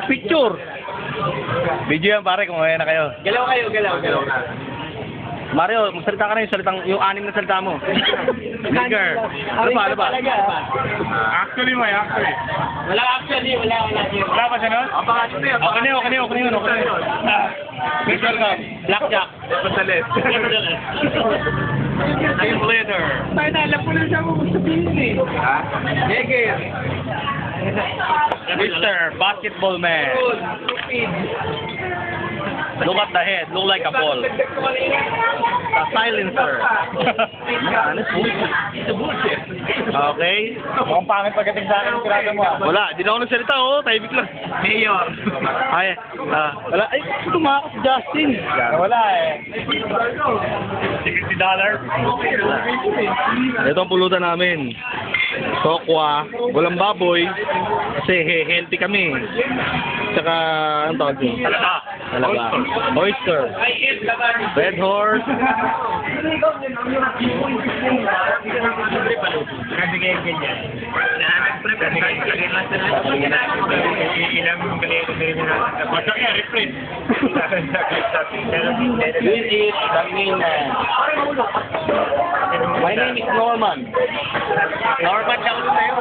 Picture. Video yan pare, kung ngayon na kayo. Galaw kayo, galaw. Mario, magsalita ka na yung anim na salita mo. Nigger. Ano ba? Actually, may actually. Wala actually, wala. Wala pa siya nun? Okay na yun. Picture ka. Blackjack. Pasalit. Time leader. Tayo na, alam ko na siya mo sabihin eh. Ha? Yeager. Mr. Basketball Man. Look at the head. Look like a ball. A silencer. Ano bullshit? Okay. Mukhang pangit pagdating sa akin yung pirata mo ah. Wala. Di na ako nagsalita tahimik lang. Mayor. Ay, wala. Ay, tumakas si Justin. Wala eh. $60. Ito ang pulutan namin. Tokwa, walang baboy, kasi healthy kami. Tsaka, anong tawag yun? Talaga. Oyster. Red horse. Kasi kaya ganyan. Ilang galero din nila. Basta kaya, reprint. This is the main man. My name is Norman. Norman lang sa'yo.